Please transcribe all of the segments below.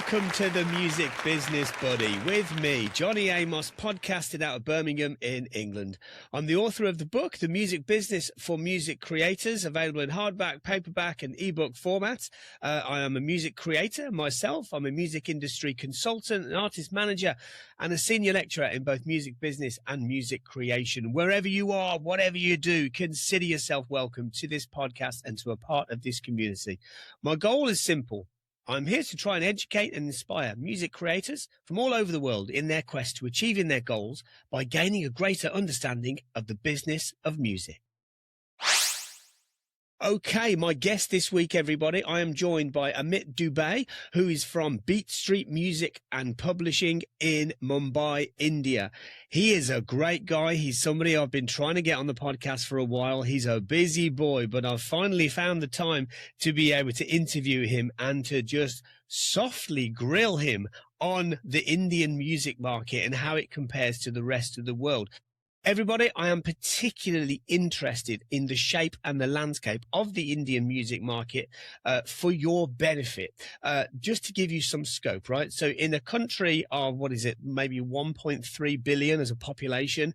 welcome to the Music Business Buddy with me, Johnny Amos, podcasted out of Birmingham in England. I'm the author of the book, The Music Business for Music Creators, available in hardback, paperback and ebook formats. I am a music creator myself. I'm a music industry consultant, an artist manager and a senior lecturer in both music business and music creation. Wherever you are, whatever you do, consider yourself welcome to this podcast and to a part of this community. My goal is simple. I'm here to try and educate and inspire music creators from all over the world in their quest to achieving their goals by gaining a greater understanding of the business of music. Okay, my guest this week, everybody, I am joined by Amit Dubey, who is from Beat Street Music and Publishing in Mumbai, India. He is a great guy. He's somebody I've been trying to get on the podcast for a while. He's a busy boy, but I've finally found the time to be able to interview him and to just softly grill him on the Indian music market and how it compares to the rest of the world. Everybody, I am particularly interested in the shape and the landscape of the Indian music market for your benefit. Just to give you some scope, right? So in a country of, maybe 1.3 billion as a population,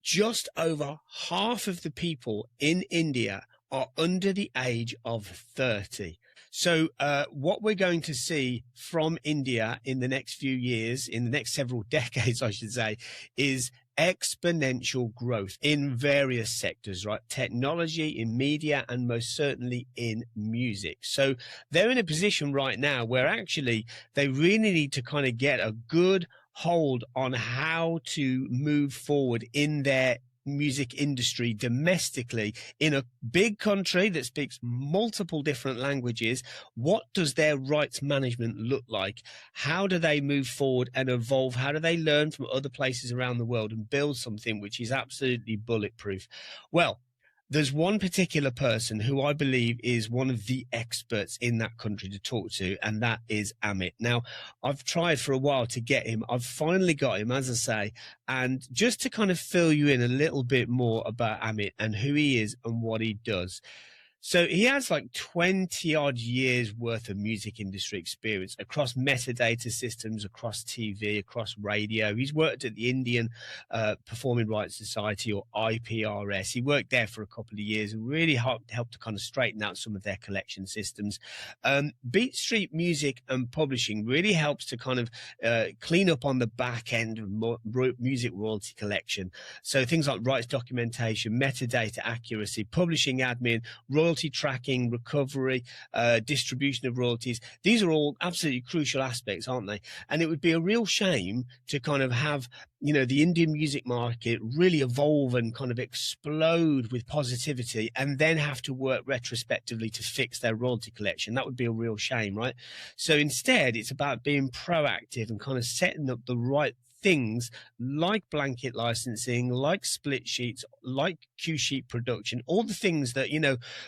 just over half of the people in India are under the age of 30. So what we're going to see from India in the next few years, in the next several decades, I should say, is exponential growth in various sectors, right? Technology, in media, and most certainly in music. So they're in a position right now where actually they really need to kind of get a good hold on how to move forward in their music industry domestically in a big country that speaks multiple different languages. What does their rights management look like? How do they move forward and evolve? How do they learn from other places around the world and build something which is absolutely bulletproof? Well, there's one particular person who I believe is one of the experts in that country to talk to, and that is Amit. Now, I've tried for a while to get him. I've finally got him, as I say, and just to kind of fill you in a little bit more about Amit and who he is and what he does. So he has like 20 odd years worth of music industry experience across metadata systems, across TV, across radio. He's worked at the Indian Performing Rights Society, or IPRS. He worked there for a couple of years and really helped to kind of straighten out some of their collection systems. Beat Street Music and Publishing really helps to kind of clean up on the back end of music royalty collection. So things like rights documentation, metadata accuracy, publishing admin, royalty tracking, recovery, distribution of royalties. These are all absolutely crucial aspects, aren't they? And it would be a real shame to kind of have, the Indian music market really evolve and kind of explode with positivity and then have to work retrospectively to fix their royalty collection. That would be a real shame, right? So instead, it's about being proactive and kind of setting up the right things like blanket licensing, like split sheets, like cue sheet production, all the things that,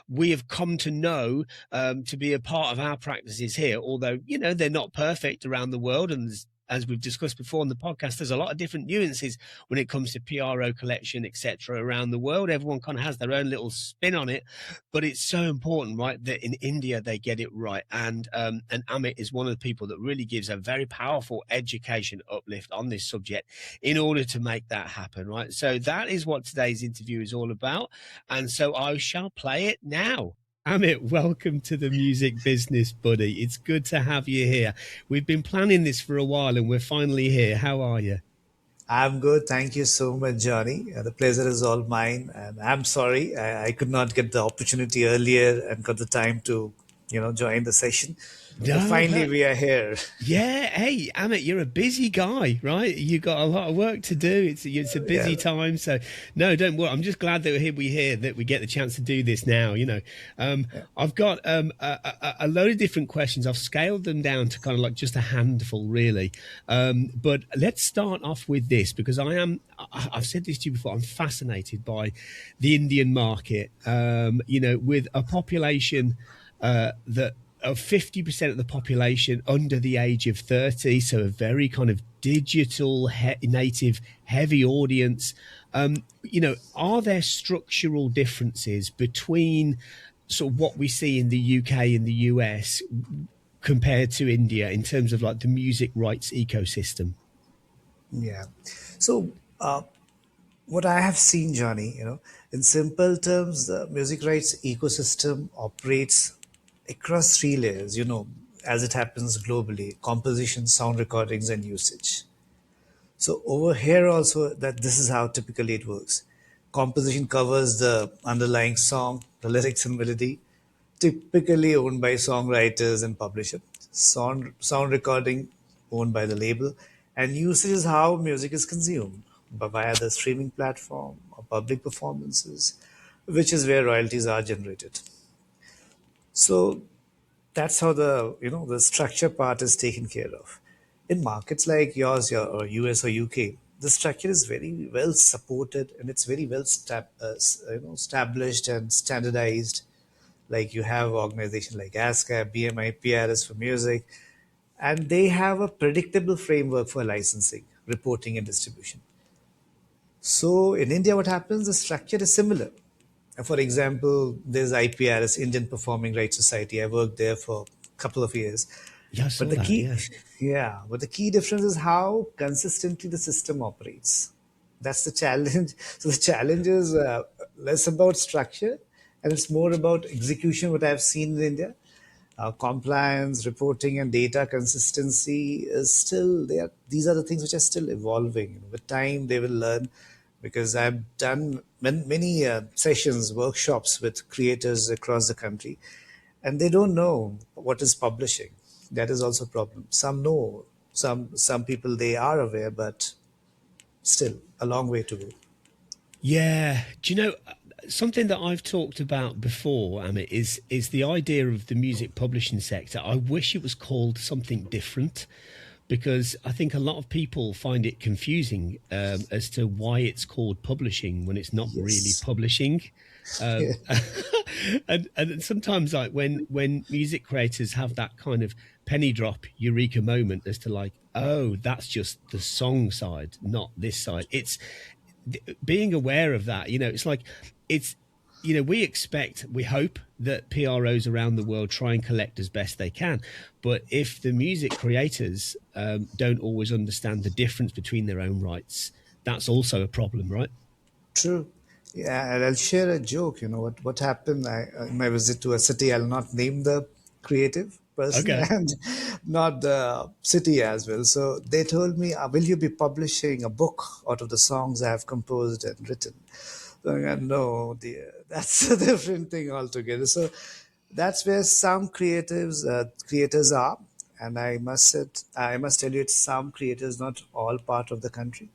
we have come to know to be a part of our practices here, although, they're not perfect around the world. And as we've discussed before on the podcast, there's a lot of different nuances when it comes to PRO collection, etc. around the world. Everyone kind of has their own little spin on it, but it's so important, right, that in India they get it right. And Amit is one of the people that really gives a very powerful education uplift on this subject in order to make that happen, right? So that is what today's interview is all about. And so I shall play it now. Amit, welcome to the Music Business Buddy. It's good to have you here. We've been planning this for a while and we're finally here. How are you? I'm good. Thank you so much, Johnny. The pleasure is all mine. And I'm sorry I could not get the opportunity earlier and got the time to, join the session. But finally, we are here. Yeah. Hey, Amit, you're a busy guy, right? You got a lot of work to do. It's a busy time. So no, don't worry. I'm just glad that we're here, that we get the chance to do this now. I've got a load of different questions. I've scaled them down to kind of like just a handful, really. But let's start off with this, because I've said this to you before. I'm fascinated by the Indian market, with a population that of 50% of the population under the age of 30, so a very kind of digital native heavy audience. Are there structural differences between sort of what we see in the UK and the US compared to India in terms of like the music rights ecosystem? Yeah. So, what I have seen, Johnny, in simple terms, the music rights ecosystem operates across three layers, as it happens globally: composition, sound recordings, and usage. So over here also that this is how typically it works. Composition covers the underlying song, the lyrics and melody, typically owned by songwriters and publisher. Sound recording owned by the label, and usage is how music is consumed via the streaming platform or public performances, which is where royalties are generated. So that's how the structure part is taken care of. In markets like yours, or US or UK, the structure is very well supported and it's very well established and standardized. Like you have organizations like ASCAP, BMI, PRS for music, and they have a predictable framework for licensing, reporting, and distribution. So in India, what happens? The structure is similar. For example, there's IPRS, Indian Performing Rights Society. I worked there for a couple of years. Yeah, I But saw the that. key, Yeah. yeah, but the key difference is how consistently the system operates. That's the challenge. So the challenge is less about structure and it's more about execution. What I've seen in India, compliance, reporting, and data consistency is still there. These are the things which are still evolving. With time, they will learn because I've done many sessions, workshops with creators across the country, and they don't know what is publishing. That is also a problem. Some know, some people they are aware, but still a long way to go. Yeah. Do you know something that I've talked about before, Amit, is the idea of the music publishing sector. I wish it was called something different because I think a lot of people find it confusing as to why it's called publishing when it's not really Yes. publishing. Yeah. Um, and sometimes like when music creators have that kind of penny drop eureka moment as to like, oh, that's just the song side, not this side. It's being aware of that, it's like it's we expect, we hope that PROs around the world try and collect as best they can, but if the music creators don't always understand the difference between their own rights, that's also a problem, right? True. Yeah, and I'll share a joke. You know what happened? In my visit to a city, I'll not name the creative person Okay. and not the city as well. So they told me, "Will you be publishing a book out of the songs I have composed and written?" So I go, no, dear, that's a different thing altogether. So that's where some creators are, and I must tell you, it's some creators, not all part of the country.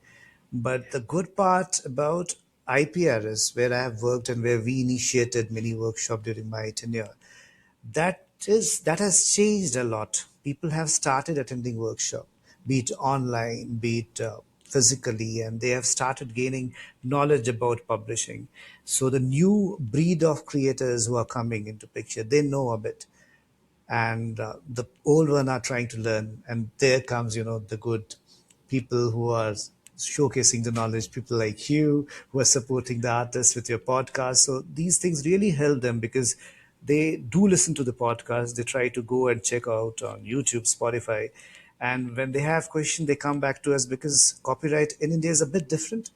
But the good part about IPRS, where I have worked and where we initiated many workshops during my tenure, that has changed a lot. People have started attending workshop, be it online, be it physically, and they have started gaining knowledge about publishing. So the new breed of creators who are coming into picture, they know a bit, and the old one are trying to learn. And there comes, the good people who are showcasing the knowledge, people like you who are supporting the artists with your podcast. So these things really help them because they do listen to the podcast. They try to go and check out on YouTube, Spotify, and when they have questions they come back to us because copyright in India is a bit different.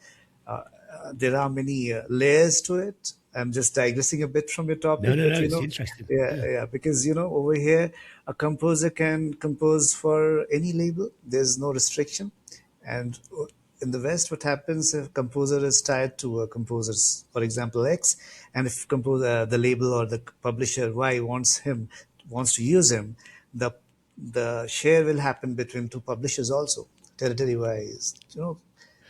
There are many layers to it. I'm just digressing a bit from your No, topic, no, but no, it's interesting. yeah, Yeah. yeah, because over here, a composer can compose for any label. There's no restriction, and in the West, what happens if a composer is tied to a composer's, for example, X, and if composer, the label or the publisher Y wants to use him, the the share will happen between two publishers also, territory wise.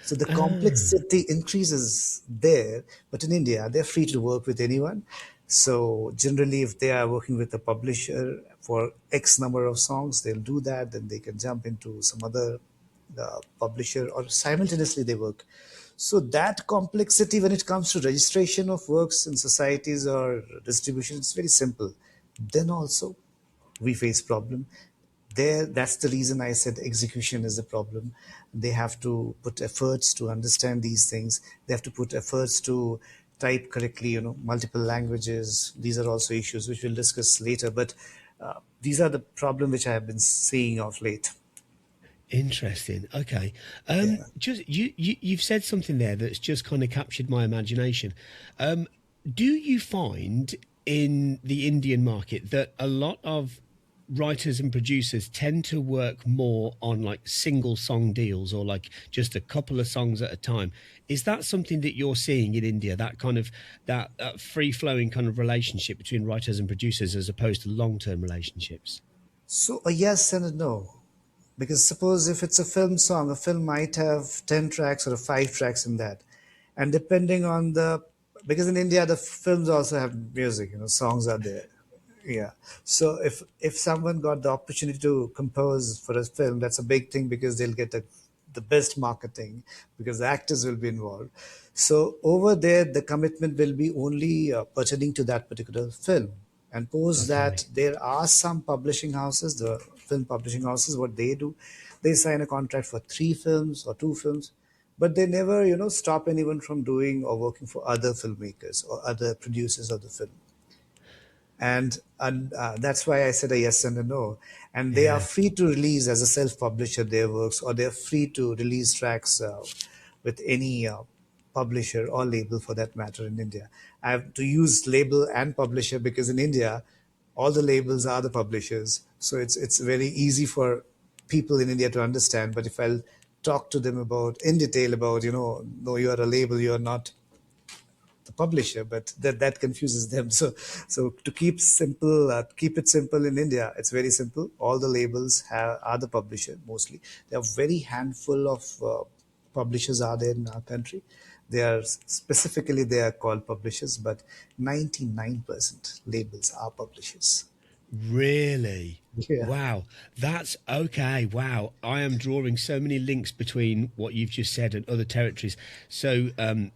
So the Ah. complexity increases there, but in India, they're free to work with anyone. So generally, if they are working with a publisher for X number of songs, they'll do that. Then they can jump into some other publisher, or simultaneously they work. So that complexity, when it comes to registration of works in societies or distribution, it's very simple. Then also we face problem there. That's the reason I said execution is the problem. They have to put efforts to understand these things. They have to put efforts to type correctly, multiple languages. These are also issues which we'll discuss later. But These are the problem which I have been seeing of late. Interesting. Okay. Yeah. Just you've said something there that's just kind of captured my imagination. Um, do you find in the Indian market that a lot of writers and producers tend to work more on like single song deals or like just a couple of songs at a time? Is that something that you're seeing in India? That kind of that free flowing kind of relationship between writers and producers as opposed to long term relationships? So a yes and a no. Because suppose if it's a film song, a film might have 10 tracks or 5 tracks in that. And depending on the, because in India, the films also have music, songs are there. Yeah. So if someone got the opportunity to compose for a film, that's a big thing because they'll get the best marketing because the actors will be involved. So over there, the commitment will be only pertaining to that particular film. And post Okay. that, there are some publishing houses, the film publishing houses, what they do, they sign a contract for 3 films or 2 films, but they never, stop anyone from doing or working for other filmmakers or other producers of the film. And that's why I said a yes and a no. And they are Yeah. free to release as a self-publisher their works, or they're free to release tracks with any publisher or label for that matter in India. I have to use label and publisher because in India, all the labels are the publishers, so it's very easy for people in India to understand. But if I'll talk to them about in detail about no, you are a label, you are not the publisher, but that confuses them. So to keep it simple in India, it's very simple. All the labels are the publisher mostly. There are very handful of publishers are there in our country. They are specifically they are called publishers, but 99% labels are publishers. Really? Yeah. Wow. That's okay. Wow. I am drawing so many links between what you've just said and other territories. So,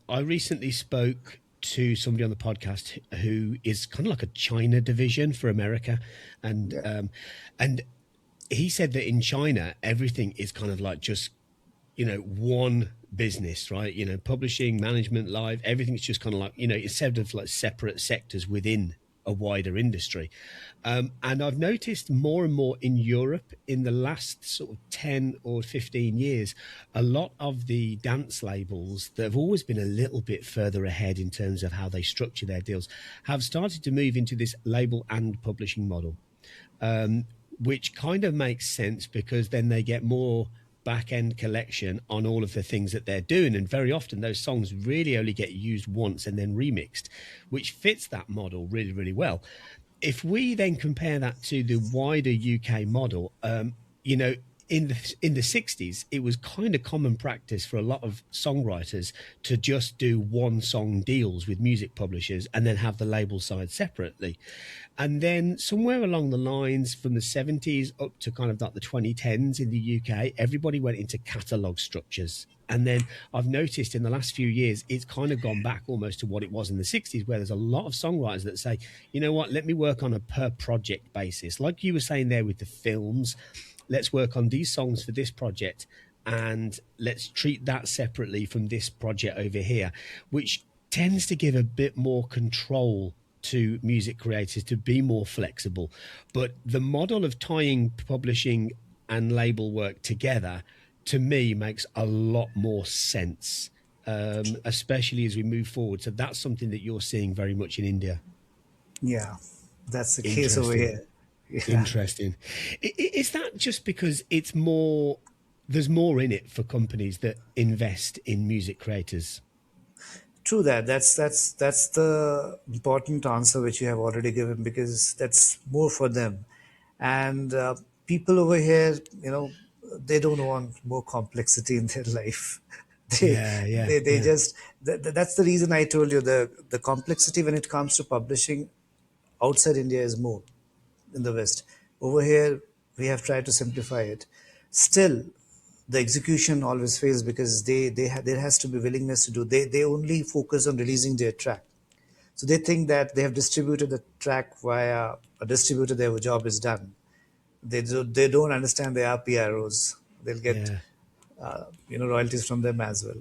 I recently spoke to somebody on the podcast who is kind of like a China division for America, and Yeah. and he said that in China everything is kind of like just one business, right? Publishing, management, live, everything's just kind of like instead of like separate sectors within a wider industry. And I've noticed more and more in Europe in the last sort of 10 or 15 years, a lot of the dance labels that have always been a little bit further ahead in terms of how they structure their deals have started to move into this label and publishing model, um, which kind of makes sense because then they get more back end collection on all of the things that they're doing. And very often those songs really only get used once and then remixed, which fits that model really, really well. If we then compare that to the wider UK model, you know, in the 60s, it was kind of common practice for a lot of songwriters to just do one song deals with music publishers and then have the label side separately. And then somewhere along the lines from the 70s up to kind of like the 2010s in the UK, everybody went into catalog structures. And then I've noticed in the last few years, it's kind of gone back almost to what it was in the 60s, where there's a lot of songwriters that say, you know what, let me work on a per project basis. Like you were saying there with the films, let's work on these songs for this project and let's treat that separately from this project over here, which tends to give a bit more control to music creators to be more flexible. But the model of tying publishing and label work together to me makes a lot more sense, especially as we move forward. So that's something that you're seeing very much in India. Yeah, that's the case over Interesting. here. Yeah. Interesting. Is that just because it's more, there's more in it for companies that invest in music creators? True that. That's the important answer which you have already given because that's more for them, and people over here, they don't want more complexity in their life. They Yeah, yeah, they yeah, just that's the reason I told you the complexity when it comes to publishing outside India is more in the West. Over here, we have tried to simplify it. Still, the execution always fails because there has to be willingness to do. They only focus on releasing their track. So they think that they have distributed the track via a distributor, their job is done. They don't understand the RPROs. They'll get yeah. royalties from them as well.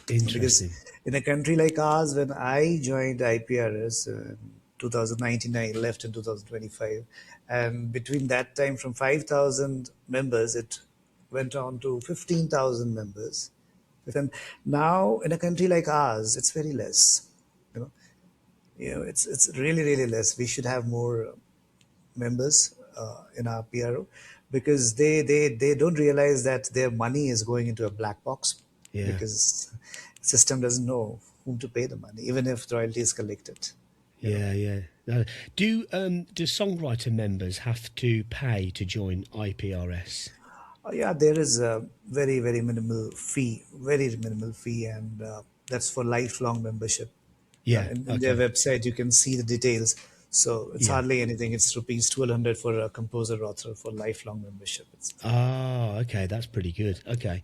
Because Interesting. in a country like ours, when I joined IPRS, 2019, I left in 2025. And between that time, from 5,000 members, it went on to 15,000 members. And now in a country like ours, it's very less. You know, it's really, really less. We should have more members in our PRO, because they don't realize that their money is going into a black box, Yeah. because system doesn't know whom to pay the money, even if royalty is collected. You know. Yeah, yeah. Do songwriter members have to pay to join IPRS? Yeah, there is a very, very minimal fee, and that's for lifelong membership. Yeah. In their Okay. website, you can see the details. So it's Yeah. hardly anything. It's rupees 1,200 for a composer author for lifelong membership. It's Ah, okay, that's pretty good. Okay.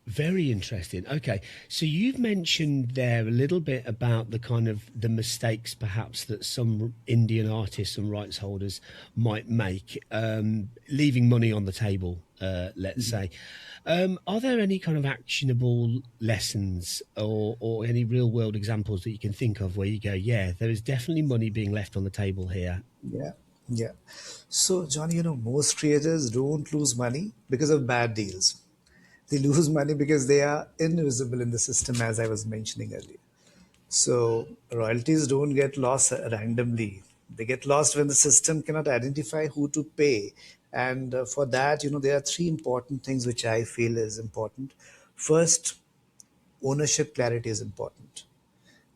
Very interesting. Okay. So you've mentioned there a little bit about the kind of the mistakes perhaps that some Indian artists and rights holders might make, leaving money on the table, let's say. Are there any kind of actionable lessons or any real world examples that you can think of where you go, yeah, there is definitely money being left on the table here? Yeah, yeah. So, John, most creators don't lose money because of bad deals. They lose money because they are invisible in the system, as I was mentioning earlier. So, royalties don't get lost randomly. They get lost when the system cannot identify who to pay. And for that, there are three important things which I feel is important. First, ownership clarity is important.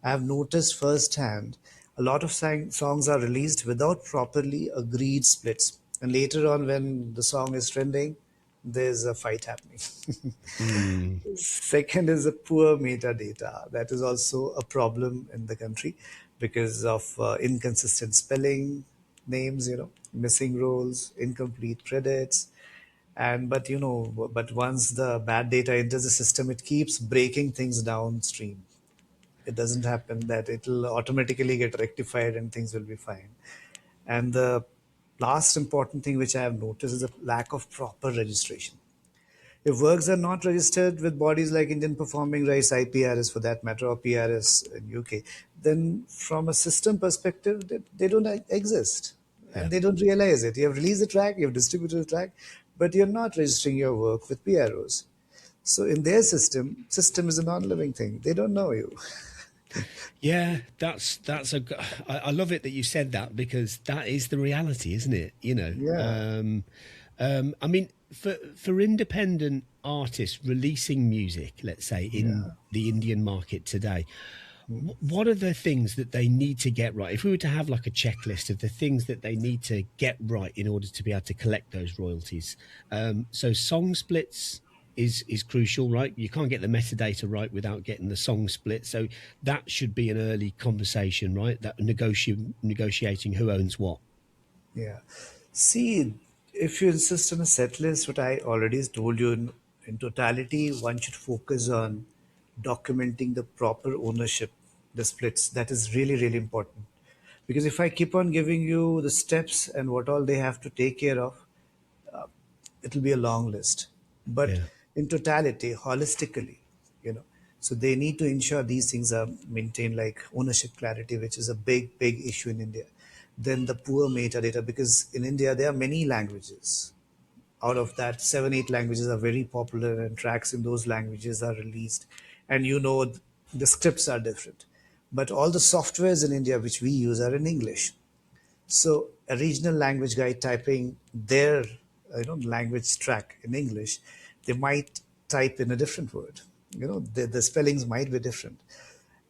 I have noticed firsthand a lot of songs are released without properly agreed splits. And later on, when the song is trending, there's a fight happening. Mm, Second is a poor metadata. That is also a problem in the country because of inconsistent spelling, names, missing roles, incomplete credits. And but once the bad data enters the system, it keeps breaking things downstream. It doesn't happen that it'll automatically get rectified and things will be fine. And the last important thing which I have noticed is a lack of proper registration. If works are not registered with bodies like Indian Performing Rights, IPRS for that matter, or PRS in UK, then from a system perspective, they don't exist. yeah. And they don't realize it. You have released the track, you have distributed the track, but you're not registering your work with PROs. So in their system is a non-living thing. They don't know you. Yeah, I love it that you said that because that is the reality, isn't it? Yeah. I mean, for independent artists releasing music, let's say in Yeah. the Indian market today, what are the things that they need to get right? If we were to have like a checklist of the things that they need to get right in order to be able to collect those royalties, so song splits is crucial, right? You can't get the metadata right without getting the song split, so that should be an early conversation, right? That negotiating who owns what. Yeah. See, if you insist on a set list, what I already told you in totality, one should focus on documenting the proper ownership, the splits. That is really, really important. Because if I keep on giving you the steps and what all they have to take care of, it'll be a long list. But Yeah. in totality, holistically, you know, so they need to ensure these things are maintained, like ownership clarity, which is a big, big issue in India. Then the poor metadata, because in India there are many languages. Out of that, 7, 8 languages are very popular, and tracks in those languages are released. And the scripts are different. But all the softwares in India which we use are in English. So a regional language guy typing their language track in English, they might type in a different word. The spellings might be different.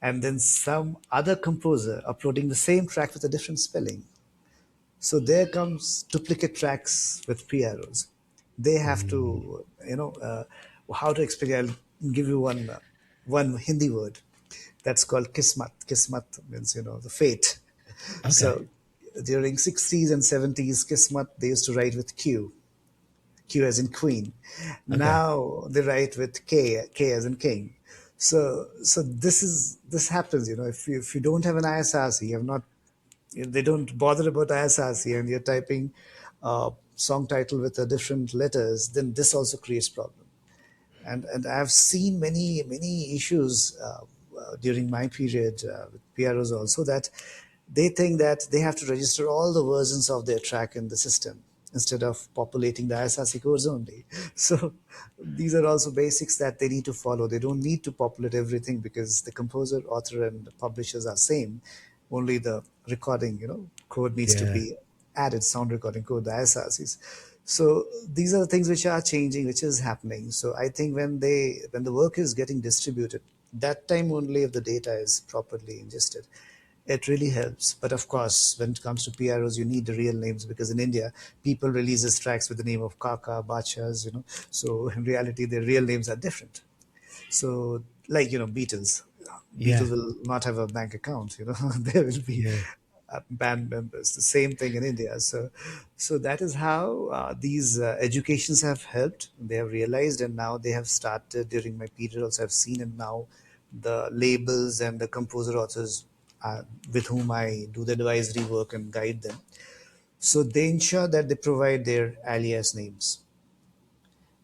And then some other composer uploading the same track with a different spelling. So there comes duplicate tracks with PROs. They have Mm. to, how to explain. I'll give you one Hindi word that's called kismat. Kismat means the fate. Okay. So during 60s and 70s, kismat they used to write with Q as in queen. Okay. Now they write with K as in king. So this happens. If you don't have an ISRC, you have not they don't bother about ISRC, and you're typing song title with a different letters, then this also creates problem. And I've seen many issues during my period with PROs also, that They think that they have to register all the versions of their track in the system instead of populating the ISRC codes only. So these are also basics that they need to follow. They don't need to populate everything because the composer, author, and the publishers are same. Only the recording, code needs to Yeah. be added, sound recording code, the ISRCs. So these are the things which are changing, which is happening. So I think when the work is getting distributed, that time only if the data is properly ingested, it really helps. But of course, when it comes to PROs, you need the real names because in India, people releases tracks with the name of Kaka, Bachas. So in reality, their real names are different. So like, Beatles. Yeah. Beatles will not have a bank account. There will be Yeah. band members. The same thing in India. So that is how these educations have helped. They have realized, and now they have started during my period. Also, I've seen, and now the labels and the composer authors with whom I do the advisory work and guide them. So they ensure that they provide their alias names,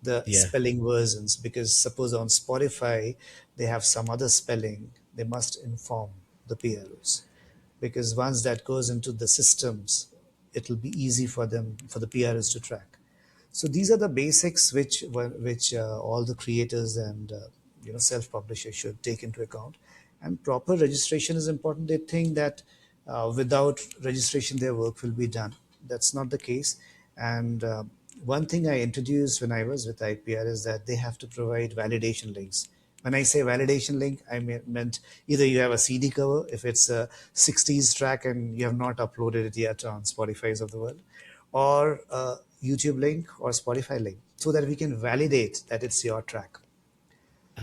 the Yeah. spelling versions, because suppose on Spotify they have some other spelling, they must inform the PROs, because once that goes into the systems, it will be easy for them, for the PRs to track. So these are the basics which all the creators and self-publishers should take into account. And proper registration is important. They think that without registration their work will be done. That's not the case. And one thing I introduced when I was with IPR is that they have to provide validation links. When I say validation link, meant either you have a CD cover, if it's a 60s track and you have not uploaded it yet on Spotify's of the world, or a YouTube link or Spotify link, so that we can validate that it's your track.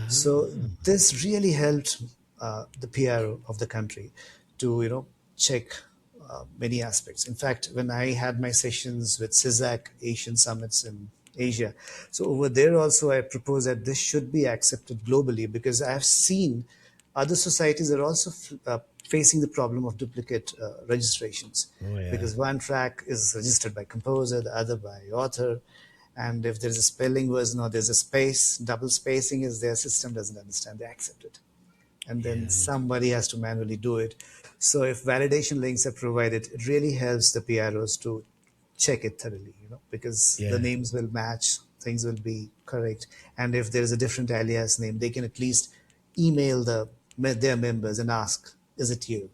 So Ah. this really helped the PR of the country to check many aspects. In fact, when I had my sessions with CISAC Asian summits in Asia, so over there also I proposed that this should be accepted globally, because I have seen other societies are also facing the problem of duplicate registrations, Oh yeah. because one track is registered by composer, the other by author, and if there's a spelling version or there's a space, double spacing is their system doesn't understand, they accept it. And then Yeah. somebody has to manually do it. So if validation links are provided, it really helps the PROs to check it thoroughly, because the Yeah. names will match, things will be correct. And if there's a different alias name, they can at least email their members and ask, is it you?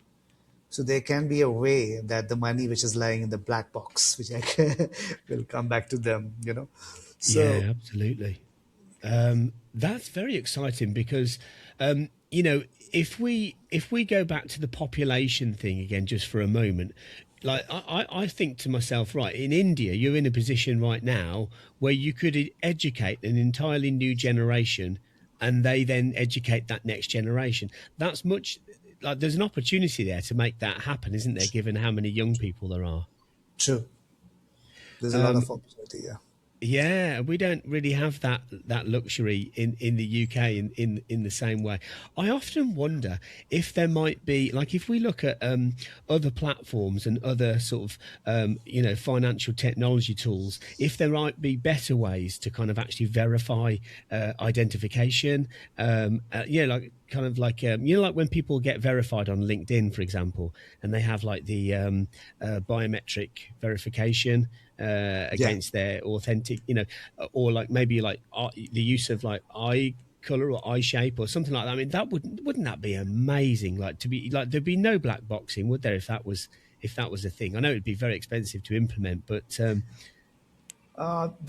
So there can be a way that the money which is lying in the black box, which will come back to them. So Yeah. Absolutely. That's very exciting because, if we go back to the population thing again just for a moment, like I think to myself, right, in India, you're in a position right now where you could educate an entirely new generation, and they then educate that next generation. That's much like there's an opportunity there to make that happen, isn't there? Given how many young people there are. true, there's a lot Um, of opportunity. Yeah, Yeah, we don't really have that luxury in the UK in the same way. I often wonder if there might be, like, if we look at other platforms and other sort of financial technology tools, if there might be better ways to kind of actually verify identification. Like kind of like like when people get verified on LinkedIn, for example, and they have like the biometric verification yeah. against their authentic, or like maybe like the use of like eye color or eye shape or something like that. I mean, that wouldn't that be amazing? Like to be like there'd be no black boxing, would there? If that was a thing, I know it'd be very expensive to implement, but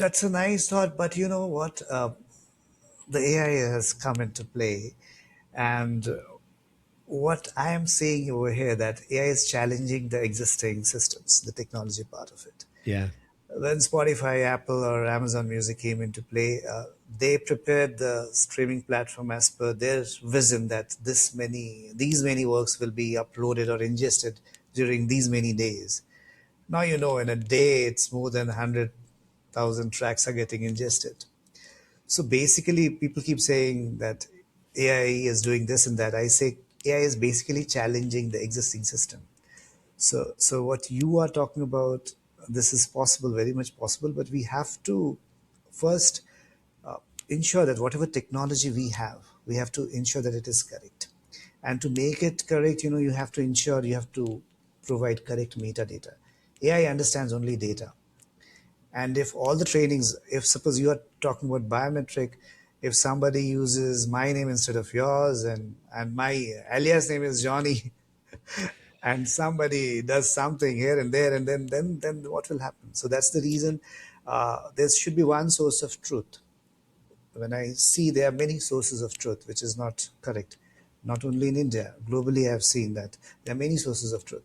That's a nice thought, but you know what? The AI has come into play, and what I am seeing over here that AI is challenging the existing systems, the technology part of it. yeah, When Spotify, Apple, or Amazon Music came into play, they prepared the streaming platform as per their vision that these many works will be uploaded or ingested during these many days. Now in a day, it's more than 100,000 tracks are getting ingested. So basically, people keep saying that AI is doing this and that. I say AI is basically challenging the existing system. So what you are talking about, this is possible, very much possible, but we have to first uh, ensure that whatever technology we have to ensure that it is correct. And to make it correct, you have to ensure you have to provide correct metadata. AI understands only data. And if all the trainings, if suppose you are talking about biometric, if somebody uses my name instead of yours, and my alias name is Johnny, and somebody does something here and there, and then what will happen? So that's the reason there should be one source of truth. When I see there are many sources of truth, which is not correct, not only in India, globally, I have seen that there are many sources of truth.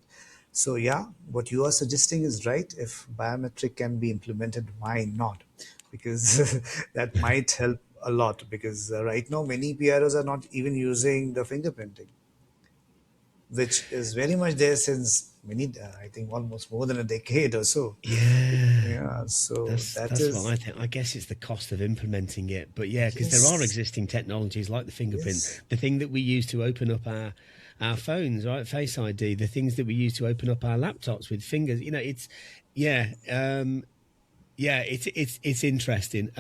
So, yeah, what you are suggesting is right. If biometric can be implemented, why not? Because that might help a lot. Because right now, many PROs are not even using the fingerprinting, which is very much there since many, I think almost more than a decade or so. Yeah. Yeah, so that That's what is, I think. I guess it's the cost of implementing it, but yeah, because there are yes, existing technologies like the fingerprint, yes. the thing that we use to open up our phones, right? Face ID, the things that we use to open up our laptops with fingers. It's yeah, yeah, it's interesting.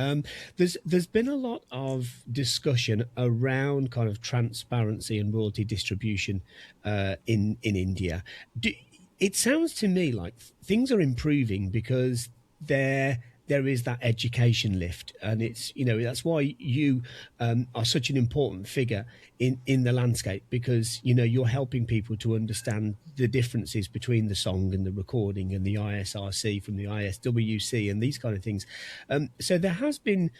There's been a lot of discussion around kind of transparency and royalty distribution in India. Do, it sounds to me like things are improving because there is that education lift, and it's that's why you are such an important figure in the landscape, because you're helping people to understand the differences between the song and the recording and the ISRC from the ISWC and these kind of things. So there has been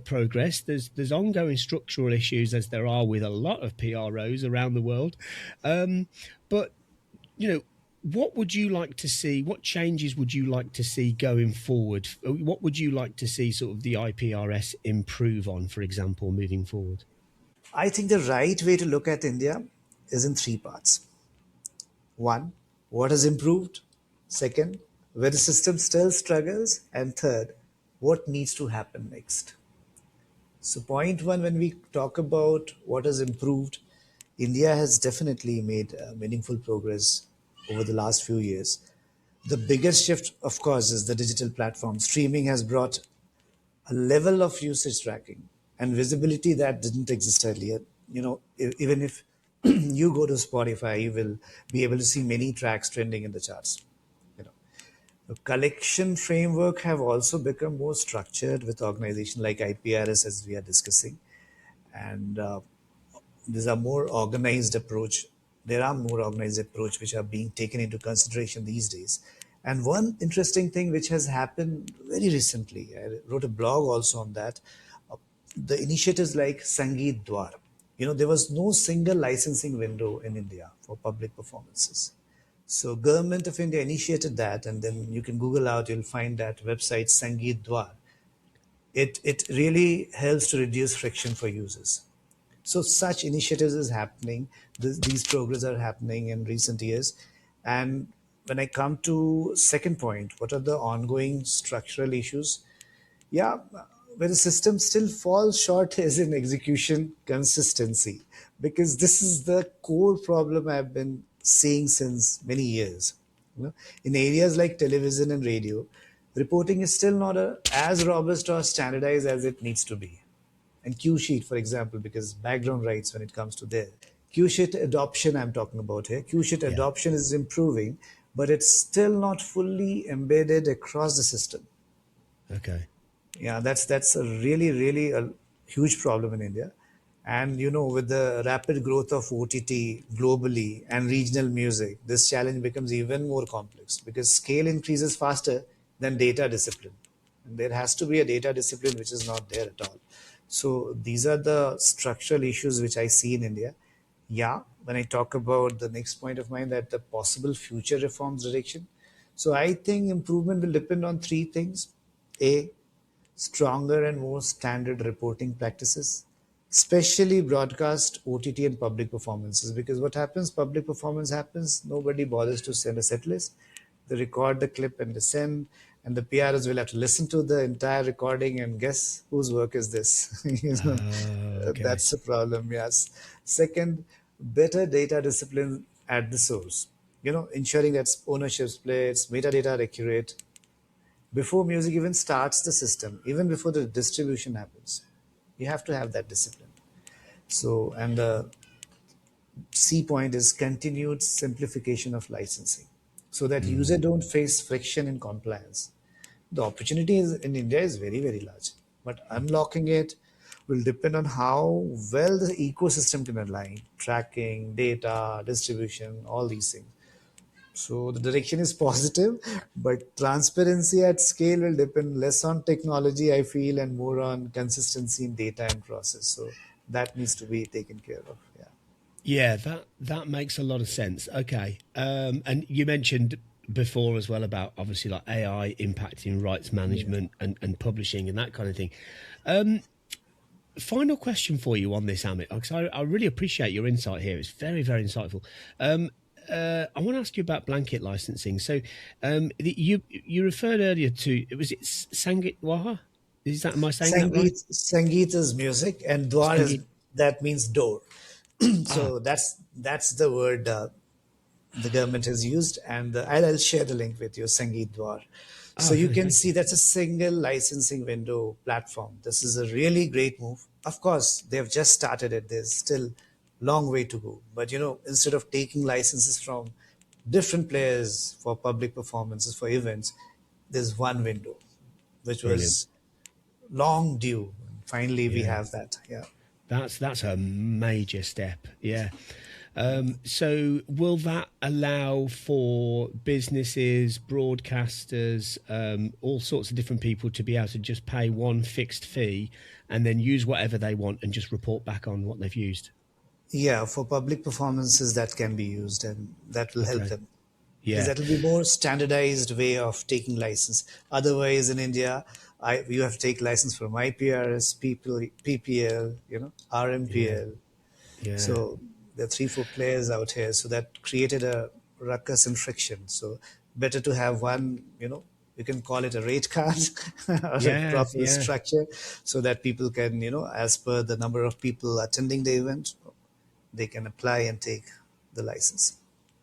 progress. There's ongoing structural issues, as there are with a lot of PROs around the world, but you know, what would you like to see? What changes would you like to see going forward? What would you like to see sort of the IPRS improve on, for example, moving forward? I think the right way to look at India is in three parts. One, what has improved? Second, where the system still struggles? And third, what needs to happen next? So, point one, when we talk about what has improved, India has definitely made meaningful progress over the last few years. The biggest shift, of course, is the digital platform. Streaming has brought a level of usage tracking and visibility that didn't exist earlier. Even if you go to Spotify, you will be able to see many tracks trending in the charts. You know, the collection framework have also become more structured with organization like IPRS, as we are discussing, and these are more organized approach. There are more organized approach which are being taken into consideration these days. And one interesting thing which has happened very recently, I wrote a blog also on that. uh, the initiatives like Sangeet Dwar. There was no single licensing window in India for public performances. So Government of India initiated that, and then you can Google out, you'll find that website Sangeet Dwar. It really helps to reduce friction for users. So such initiatives is happening. These progress are happening in recent years. And when I come to second point, what are the ongoing structural issues? Yeah, where the system still falls short is in execution consistency, because this is the core problem I've been seeing since many years. In areas like television and radio, reporting is still not as robust or standardized as it needs to be. And Q sheet, for example, because background rights when it comes to there. Q sheet adoption, I'm talking about here. Q sheet Yeah. adoption is improving, but it's still not fully embedded across the system. Okay. Yeah, that's a really a huge problem in India. And with the rapid growth of OTT globally and regional music, this challenge becomes even more complex because scale increases faster than data discipline. And there has to be a data discipline which is not there at all. So these are the structural issues which I see in India. Yeah, when I talk about the next point of mine, that the possible future reforms direction. So I think improvement will depend on three things. A, stronger and more standard reporting practices, especially broadcast, OTT, and public performances. Because what happens, public performance happens, nobody bothers to send a set list. They record the clip and they send, and the PRs will have to listen to the entire recording and guess whose work is this. Okay. That's a problem, yes. Second, better data discipline at the source. Ensuring that ownership splits, metadata are accurate, before music even starts the system, even before the distribution happens. You have to have that discipline. And the C point is continued simplification of licensing. so that user don't face friction in compliance. The opportunity in India is very, very large, but unlocking it will depend on how well the ecosystem can align tracking, data, distribution, all these things. So the direction is positive, but transparency at scale will depend less on technology, I feel, and more on consistency in data and process. So that needs to be taken care of. Yeah. Yeah, that makes a lot of sense. Okay, and you mentioned before as well about obviously like AI impacting rights Yeah. management and publishing and that kind of thing. Final question for you on this, Amit, because I really appreciate your insight here. It's very, very insightful. I want to ask you about blanket licensing. So, you referred earlier to was it Sangit Waha? Is that, am I saying that right? Sangeet is music, and Dwar is Sangit. that means door. Ah, So that's the word the government has used, and I'll share the link with you, Sangeet Dwar. So oh, you no, can thank see you. that's a single licensing window platform. This is a really great move. Of course, they have just started it. There's still long way to go. But instead of taking licenses from different players for public performances for events, there's one window, which Brilliant. was long due. Finally, we Yeah. have that. Yeah. That's a major step. Yeah. So will that allow for businesses, broadcasters, all sorts of different people to be able to just pay one fixed fee and then use whatever they want and just report back on what they've used? Yeah, for public performances that can be used and that will help Okay. them because Yeah. that will be more standardized way of taking license. Otherwise, in India, you have to take license from IPRS, people, PPL, Yeah. RMPL. Yeah. So there are 3, 4 players out here. So that created a ruckus and friction. So better to have one, you can call it a rate card or a Yeah. proper Yeah. structure so that people can, as per the number of people attending the event, they can apply and take the license.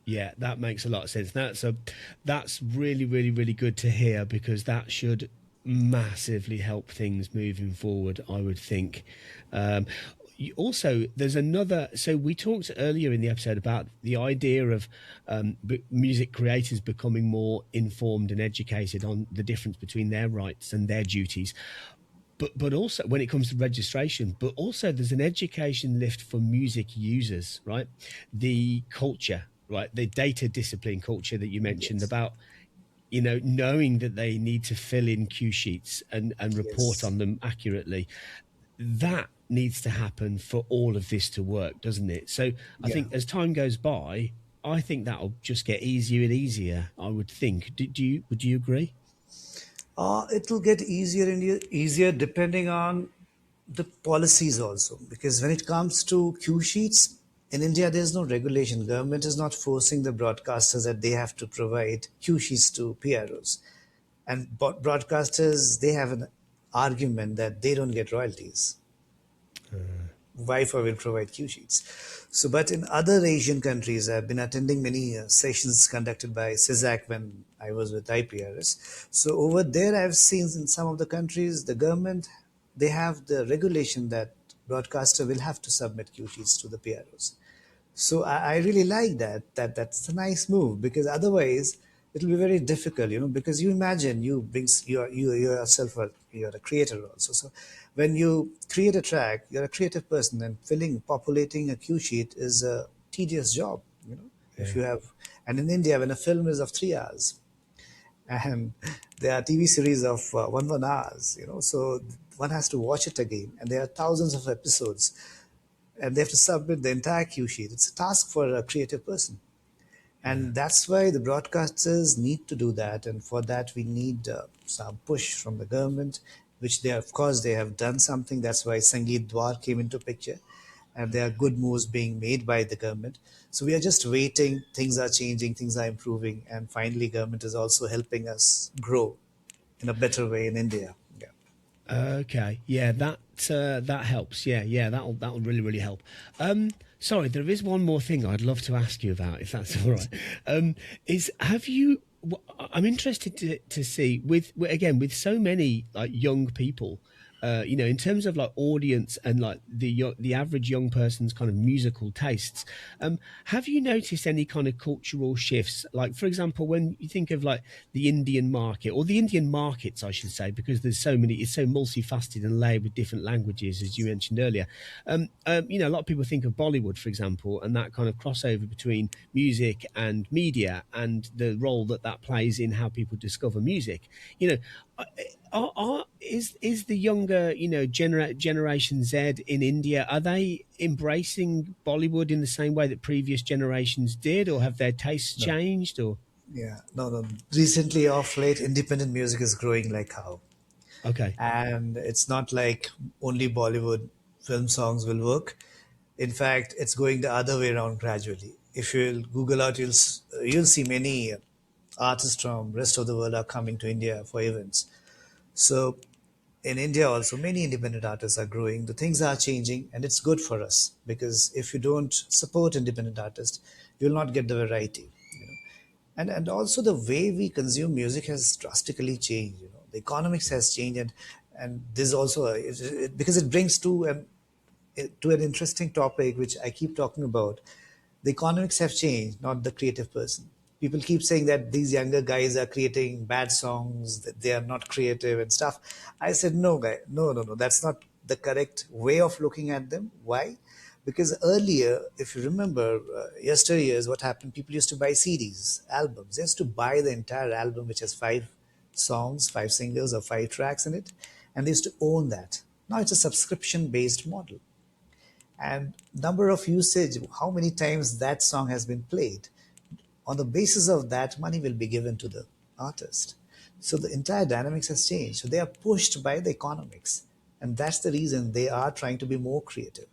Yeah, that makes a lot of sense. That's really, really, really good to hear because that should massively help things moving forward, I would think. Also, there's another. So we talked earlier in the episode about the idea of music creators becoming more informed and educated on the difference between their rights and their duties. But also when it comes to registration, but also there's an education lift for music users, right? The culture, right? The data discipline culture that you mentioned Yes. about, knowing that they need to fill in cue sheets and report Yes. on them accurately. That needs to happen for all of this to work, doesn't it? So I Yeah. think as time goes by, I think that'll just get easier and easier, I would think. Would you agree? It will get easier and easier depending on the policies also. Because when it comes to cue sheets, in India, there's no regulation. Government is not forcing the broadcasters that they have to provide cue sheets to PROs. And broadcasters, they have an argument that they don't get royalties. Wi-Fi will provide cue sheets. So, but in other Asian countries, I've been attending many sessions conducted by CISAC when I was with IPRS. So over there, I've seen in some of the countries, the government, they have the regulation that broadcaster will have to submit cue sheets to the PROs. So I really like that. That's a nice move because otherwise it'll be very difficult, because you imagine you yourself you're a creator also. So when you create a track, you're a creative person, and populating a cue sheet is a tedious job. If Yeah. you have, and in India, when a film is of 3 hours, and there are TV series of 1 hours, so one has to watch it again, and there are thousands of episodes and they have to submit the entire cue sheet. It's a task for a creative person. Yeah. And that's why the broadcasters need to do that. And for that, we need some push from the government, which of course, they have done something. That's why Sangeet Dwar came into picture. And there are good moves being made by the government. So we are just waiting. Things are changing, things are improving. And finally, government is also helping us grow in a better way in India. Yeah. Okay, yeah, that helps. Yeah, yeah, that'll really really help. Sorry, there is one more thing I'd love to ask you about, if that's all right. Is have you? I'm interested to see with again with so many like young people. in terms of like audience and like the average young person's kind of musical tastes, have you noticed any kind of cultural shifts? Like, for example, when you think of like the Indian market or the Indian markets, I should say, because there's so many, it's so multifaceted and layered with different languages, as you mentioned earlier. A lot of people think of Bollywood, for example, and that kind of crossover between music and media and the role that that plays in how people discover music. Is the younger generation Z in India, are they embracing Bollywood in the same way that previous generations did, or have their tastes No. changed? Or Yeah, no, no. Recently, off late, independent music is growing like how. okay, And it's not like only Bollywood film songs will work. In fact, it's going the other way around gradually. If you'll Google out, you'll see many artists from rest of the world are coming to India for events. So in India also, many independent artists are growing. The things are changing, and it's good for us because if you don't support independent artists, you'll not get the variety. And also the way we consume music has drastically changed. The economics has changed, and this also because it brings to an interesting topic which I keep talking about. The economics have changed, not the creative person. People keep saying that these younger guys are creating bad songs, that they are not creative and stuff. I said, no, guy, no, no, no. That's not the correct way of looking at them. Why? Because earlier, if you remember, yesteryears, what happened? People used to buy CDs, albums. They used to buy the entire album, which has 5 songs, 5 singles, or 5 tracks in it, and they used to own that. Now it's a subscription-based model, and number of usage, how many times that song has been played. On the basis of that, money will be given to the artist. So the entire dynamics has changed. So they are pushed by the economics, and that's the reason they are trying to be more creative.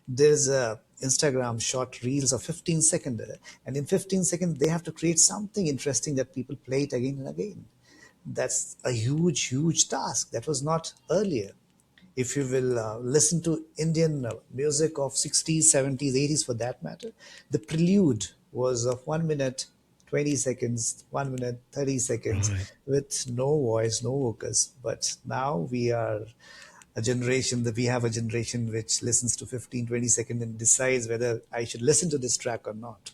There's a Instagram short reels of 15 second, and in 15 seconds they have to create something interesting that people play it again and again. That's a huge, huge task that was not earlier. If you will listen to Indian music of 60s, 70s, 80s for that matter, the prelude was of 1 minute, 20 seconds, 1 minute, 30 seconds right. with no voice, no vocals. But now we have a generation which listens to 15, 20 seconds and decides whether I should listen to this track or not.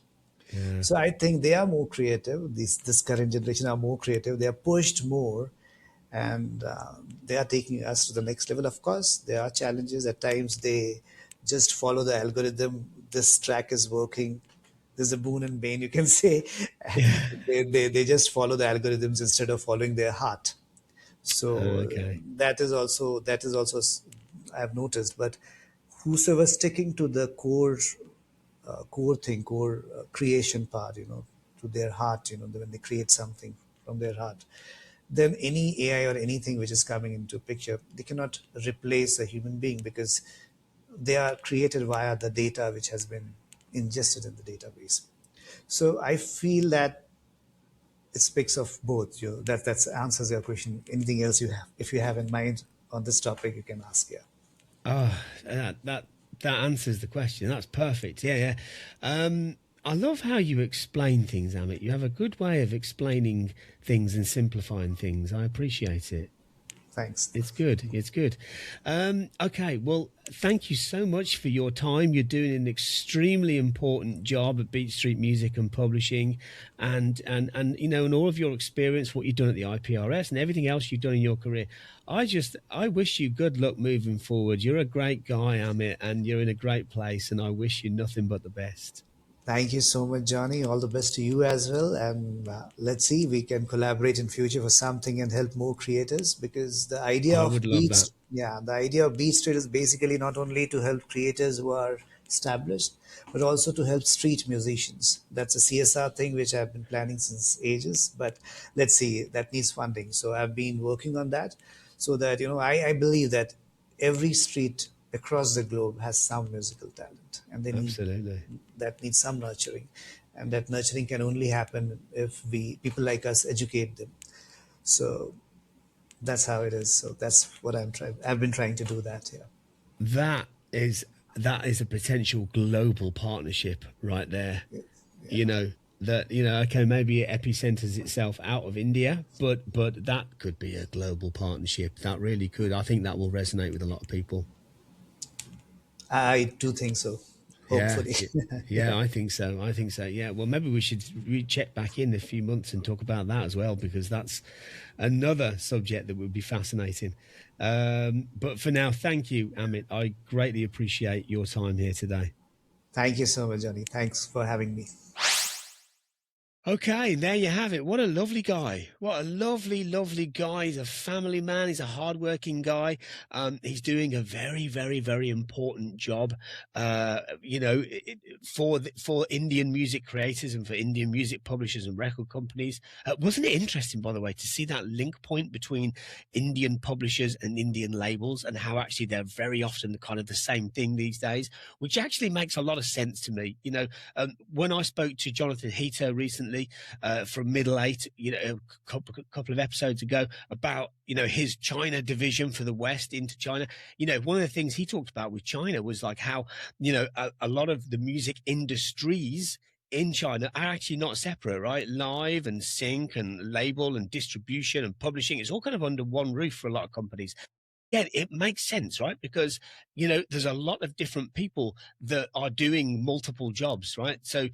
Yeah. So I think they are more creative. This current generation are more creative. They are pushed more, and they are taking us to the next level. Of course, there are challenges. At times, they just follow the algorithm. This track is working. There's a boon and bane, you can say. Yeah. They just follow the algorithms instead of following their heart. So Okay. that is also I've noticed. But whosoever sticking to the core creation part, to their heart, when they create something from their heart, then any AI or anything which is coming into picture, they cannot replace a human being because they are created via the data which has been ingested in the database. So I feel that it speaks of both. That answers your question. Anything else you have, if you have in mind on this topic, you can ask. Yeah. Oh, that answers the question. That's perfect. Yeah, yeah. I love how you explain things, Amit. You have a good way of explaining things and simplifying things. I appreciate it. Thanks. It's good. It's good. Okay. Well, thank you so much for your time. You're doing an extremely important job at Beat Street Music and Publishing, and and all of your experience, what you've done at the IPRS, and everything else you've done in your career. I wish you good luck moving forward. You're a great guy, Amit, and you're in a great place, and I wish you nothing but the best. Thank you so much, Johnny. All the best to you as well. And let's see, we can collaborate in future for something and help more creators, because the idea I of would love that. Beats, yeah, the idea of Beat Street is basically not only to help creators who are established, but also to help street musicians. That's a CSR thing which I've been planning since ages. But let's see, that needs funding. So I've been working on that, so that I believe that every street across the globe has some musical talent, and they need Absolutely. that needs some nurturing, and that nurturing can only happen if we people like us educate them. So that's how it is. So that's what I've been trying to do that. Yeah. That is that is a potential global partnership right there. Yeah. You Yeah. know, that, you know, okay, maybe it epicenters itself out of India, but that could be a global partnership. That really could. I think that will resonate with a lot of people. I do think so. Yeah, Hopefully. yeah, I think so. I think so. Yeah. Well, maybe we should check back in a few months and talk about that as well, because that's another subject that would be fascinating. But for now, thank you, Amit. I greatly appreciate your time here today. Thank you so much, Johnny. Thanks for having me. Okay, there you have it. What a lovely guy. What a lovely, lovely guy. He's a family man. He's a hardworking guy. He's doing a very, very, very important job, you know, for Indian music creators and for Indian music publishers and record companies. Wasn't it interesting, by the way, to see that link point between Indian publishers and Indian labels, and how actually they're very often kind of the same thing these days, which actually makes a lot of sense to me. You know, when I spoke to Jonathan Heater recently, from Middle Eight, you know, a couple of episodes ago, about, you know, his China division for the West into China. You know, one of the things he talked about with China was like how, you know, a lot of the music industries in China are actually not separate, right? Live and sync and label and distribution and publishing, it's all kind of under one roof for a lot of companies. Yeah, it makes sense, right? Because, you know, there's a lot of different people that are doing multiple jobs, right? So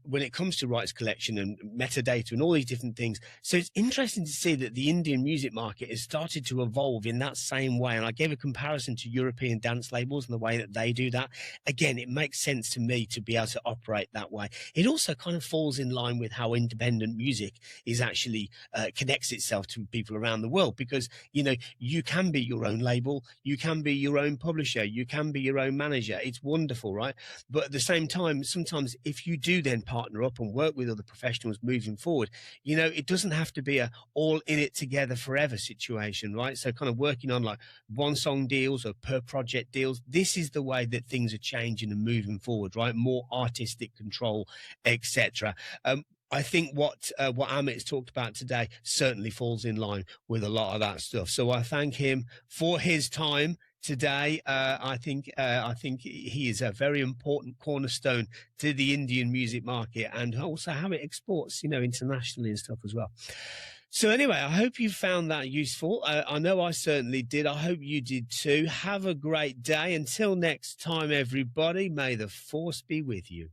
when it comes to rights collection and metadata and all these different things, so it's interesting to see that the Indian music market has started to evolve in that same way. And I gave a comparison to European dance labels and the way that they do that. Again, it makes sense to me to be able to operate that way. It also kind of falls in line with how independent music is actually connects itself to people around the world, because, you know, you can be your own label, you can be your own publisher, you can be your own manager. It's wonderful, right? But at the same time, sometimes if you do then partner up and work with other professionals moving forward, you know, it doesn't have to be a all in it together forever situation, right? So kind of working on like one song deals or per project deals. This is the way that things are changing and moving forward, right? More artistic control, etc. I think what Amit's talked about today certainly falls in line with a lot of that stuff. So I thank him for his time today. I think he is a very important cornerstone to the Indian music market, and also how it exports, you know, internationally and stuff as well. So anyway, I hope you found that useful. I know I certainly did. I hope you did too. Have a great day. Until next time, everybody, may the force be with you.